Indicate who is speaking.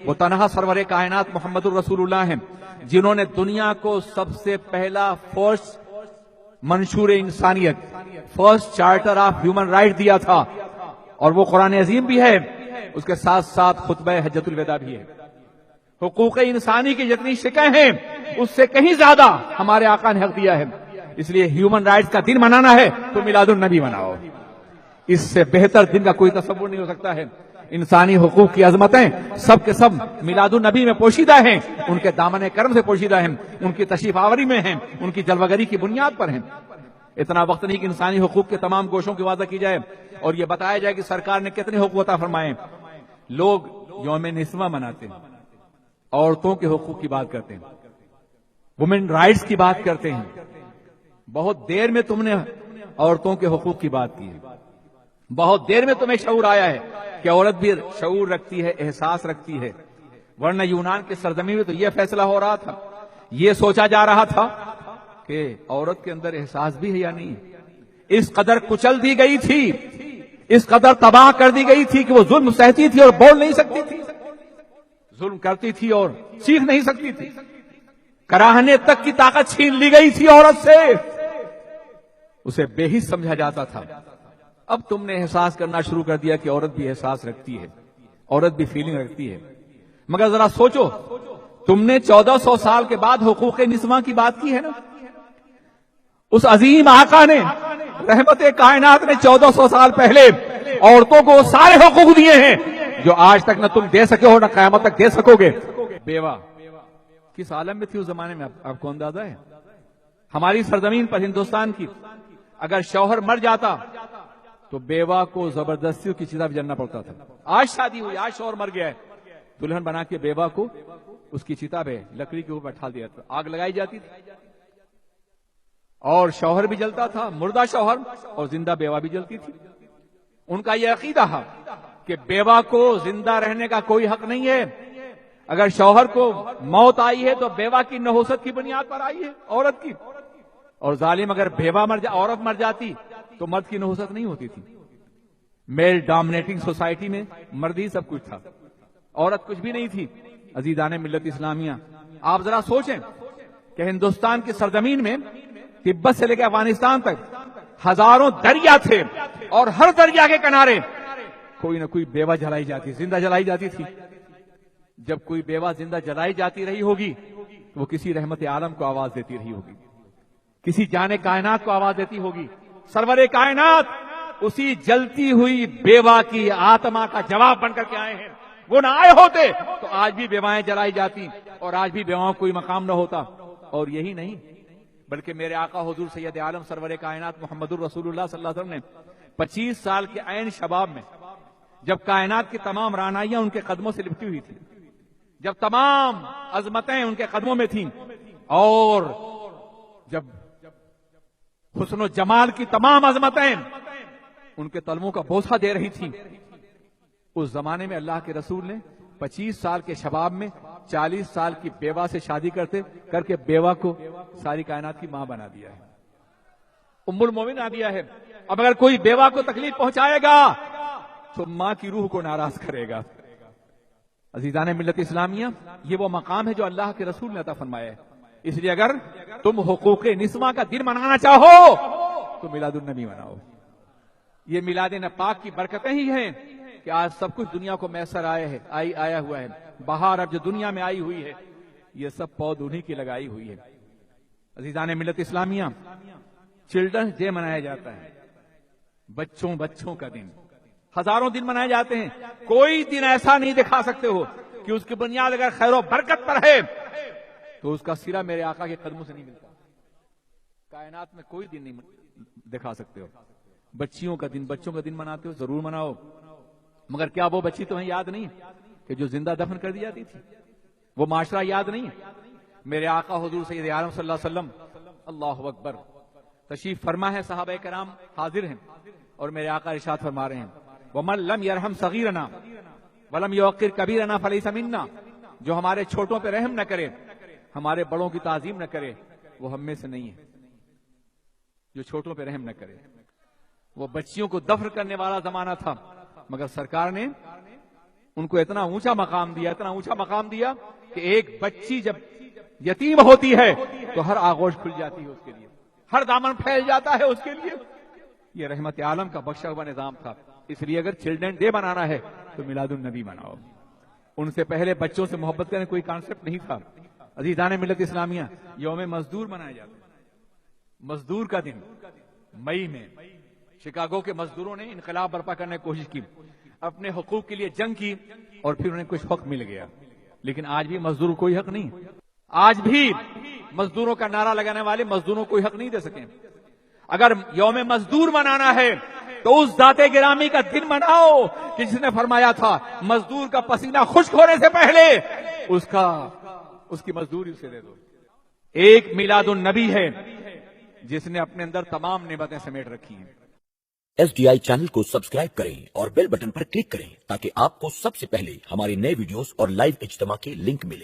Speaker 1: وہ تنہا سرور کائنات محمد الرسول اللہ ہیں جنہوں نے دنیا کو سب سے پہلا فرسٹ منشور انسانیت، first charter of human right دیا تھا، اور وہ قرآن عظیم بھی ہے، اس کے ساتھ ساتھ خطبہ حجۃ الوداع بھی ہے۔ حقوق انسانی کی جتنی شکیں ہیں اس سے کہیں زیادہ ہمارے آقا نے حق دیا ہے، اس لیے ہیومن رائٹس کا دن منانا ہے تو میلاد النبی مناؤ، اس سے بہتر دن کا کوئی تصور نہیں ہو سکتا ہے۔ انسانی حقوق کی عظمتیں سب کے سب میلاد النبی میں پوشیدہ ہیں، ان کے دامن کرم سے پوشیدہ ہیں، ان کی تشریف آوری میں ہیں، ان کی جلوگری کی بنیاد پر ہیں۔ اتنا وقت نہیں کہ انسانی حقوق کے تمام گوشوں کی واضح کی جائے اور یہ بتایا جائے کہ سرکار نے کتنے حقوق عطا فرمائے۔ لوگ یوم نسواں مناتے ہیں، عورتوں کے حقوق کی بات کرتے ہیں، وومن رائٹس کی بات کرتے ہیں، بہت دیر میں تم نے عورتوں کے حقوق کی بات کی ہے، بہت دیر میں تمہیں شعور آیا ہے کہ عورت بھی شعور رکھتی ہے، احساس رکھتی ہے، ورنہ یونان کی سرزمین میں تو یہ فیصلہ ہو رہا تھا، یہ سوچا جا رہا تھا کہ عورت کے اندر احساس بھی ہے یا نہیں، اس قدر کچل دی گئی تھی، اس قدر تباہ کر دی گئی تھی کہ وہ ظلم سہتی تھی اور بول نہیں سکتی تھی، ظلم کرتی تھی اور سیکھ نہیں سکتی تھی، کراہنے تک کی طاقت چھین لی گئی تھی عورت سے، اسے بے حس سمجھا جاتا تھا۔ اب تم نے احساس کرنا شروع کر دیا کہ عورت بھی احساس رکھتی ہے، عورت بھی فیلنگ رکھتی ہے، مگر ذرا سوچو، تم نے 1400 سال کے بعد حقوق نسواں کی بات کی ہے نا، اس عظیم آقا نے، رحمت کائنات نے 1400 سال پہلے عورتوں کو سارے حقوق دیے ہیں جو آج تک نہ تم دے سکے ہو نہ قیامت تک دے سکو گے۔ بیوہ کس عالم میں تھی اس زمانے میں آپ کو اندازہ ہے؟ ہماری سرزمین پر ہندوستان کی اگر شوہر مر جاتا تو بیوہ کو زبردستی اس کی چتا پہ جلنا پڑتا تھا۔ آج شادی ہوئی، آج شوہر مر گیا ہے، دلہن بنا کے بیوہ کو اس کی چتا پہ لکڑی کے اوپر بٹھا دیا تھا، آگ لگائی جاتی تھی اور شوہر بھی جلتا تھا، مردہ شوہر، اور زندہ بیوہ بھی جلتی تھی۔ ان کا یہ عقیدہ ہے کہ بیوہ کو زندہ رہنے کا کوئی حق نہیں ہے، اگر شوہر کو موت آئی ہے تو بیوہ کی نحوست کی بنیاد پر آئی ہے، عورت کی، اور ظالم اگر بیوہ عورت مر جاتی تو مرد کی نحوست نہیں ہوتی تھی۔ میل ڈومینیٹنگ سوسائٹی میں مرد ہی سب کچھ تھا، عورت کچھ بھی نہیں تھی۔ عزیزان ملت اسلامیہ، آپ ذرا سوچیں کہ ہندوستان کی سرزمین میں تبت سے لے کے افغانستان تک ہزاروں دریا تھے اور ہر دریا کے کنارے کوئی نہ کوئی بیوہ جلائی جاتی، زندہ جلائی جاتی تھی۔ جب کوئی بیوہ زندہ جلائی جاتی رہی ہوگی تو وہ کسی رحمت عالم کو آواز دیتی رہی ہوگی، کسی جان کائنات کو آواز دیتی ہوگی۔ سرور کائنات اسی جلتی ہوئی بیوہ کی آتما کا جواب بن کر کے آئے ہیں، وہ نہ آئے ہوتے تو آج بھی بیوائیں جلائی جاتی اور آج بھی بیواؤں کو کوئی مقام نہ ہوتا۔ اور یہی نہیں بلکہ میرے آقا حضور سید عالم سرور کائنات محمد الرسول اللہ صلی اللہ علیہ وسلم نے 25 سال کے عین شباب میں، جب کائنات کی تمام رعنائیاں ان کے قدموں سے لپٹی ہوئی تھی، جب تمام عظمتیں ان کے قدموں میں تھیں، اور جب حسن و جمال کی تمام عظمتیں ان کے تلووں کا بوسہ دے رہی تھیں، اس زمانے میں اللہ کے رسول نے 25 سال کے شباب میں 40 سال کی بیوہ سے شادی کر کے بیوہ کو ساری کائنات کی ماں بنا دیا ہے، ام المومن بنا دیا ہے۔ اب اگر کوئی بیوہ کو تکلیف پہنچائے گا تو ماں کی روح کو ناراض کرے گا۔ عزیزان ملت اسلامیہ، یہ وہ مقام ہے جو اللہ کے رسول نے عطا فرمایا ہے، اس لیے اگر تم حقوق نسواں کا دن منانا چاہو تو میلاد النبی مناؤ۔ یہ میلاد پاک کی برکتیں ہی ہیں کہ آج سب کچھ دنیا کو میسر آیا ہوا ہے۔ بہار اب جو دنیا میں آئی ہوئی ہے یہ سب پود انہی کی لگائی ہوئی ہے۔ عزیزان ملت اسلامیہ، چلڈرنز ڈے منایا جاتا ہے، بچوں کا دن، ہزاروں دن منائے جاتے ہیں، کوئی دن ایسا نہیں دکھا سکتے ہو کہ اس کی بنیاد اگر خیر و برکت پر ہے تو اس کا سرا میرے آقا کے قدموں سے نہیں ملتا۔ کائنات میں کوئی دن نہیں دکھا سکتے ہو۔ بچوں کا دن مناتے ہو، ضرور مناؤ، مگر کیا وہ بچی تمہیں یاد نہیں کہ جو زندہ دفن کر دی جاتی تھی؟ وہ معاشرہ یاد نہیں؟ میرے آقا حضور سید عالم صلی اللہ علیہ وسلم، اللہ اکبر، تشریف فرما ہے، صحابہ کرام حاضر ہیں اور میرے آقا ارشاد فرما رہے ہیں، وَمَن لَمْ يَرْحَمْ صَغِيرَنَا وَلَمْ يُوَقِّرْ كَبِيرَنَا فَلَيْسَ مِنَّا، جو ہمارے چھوٹوں پہ رحم نہ کرے، ہمارے بڑوں کی تعظیم نہ کرے، وہ ہم میں سے نہیں ہے۔ جو چھوٹوں پہ رحم نہ کرے، وہ بچیوں کو دفن کرنے والا زمانہ تھا، مگر سرکار نے ان کو اتنا اونچا مقام دیا کہ ایک بچی جب یتیم ہوتی ہے تو ہر آغوش کھل جاتی ہے اس کے لیے، ہر دامن پھیل جاتا ہے اس کے لیے۔ یہ رحمت عالم کا بخشا ہوا نظام تھا۔ اس لیے اگر چلڈرن ڈے منانا ہے تو میلاد النبی مناؤ۔ ان سے پہلے بچوں سے محبت کرنے کوئی کانسیپٹ نہیں تھا۔ عزیزان ملت اسلامیہ، یوم مزدور منایا جاتا ہے۔ مزدور کا دن مئی میں شکاگو کے مزدوروں نے انقلاب برپا کرنے کی کوشش کی، اپنے حقوق کے لیے جنگ کی، اور پھر انہیں کچھ حق مل گیا۔ لیکن آج بھی مزدور کو کوئی حق نہیں، آج بھی مزدوروں کا نعرہ لگانے والے مزدوروں کو کوئی حق نہیں دے سکے۔ اگر یوم مزدور منانا ہے تو اس ذات گرامی کا دن مناؤ کہ جس نے فرمایا تھا مزدور کا پسینہ خشک ہونے سے پہلے اس کی مزدوری اسے دے دو۔ ایک میلاد النبی ہے جس نے اپنے اندر تمام نعمتیں سمیٹ رکھی ہیں۔
Speaker 2: SDI چینل کو سبسکرائب کریں اور بیل بٹن پر کلک کریں تاکہ آپ کو سب سے پہلے ہمارے نئے ویڈیوز اور لائیو اجتماع کے لنک ملے۔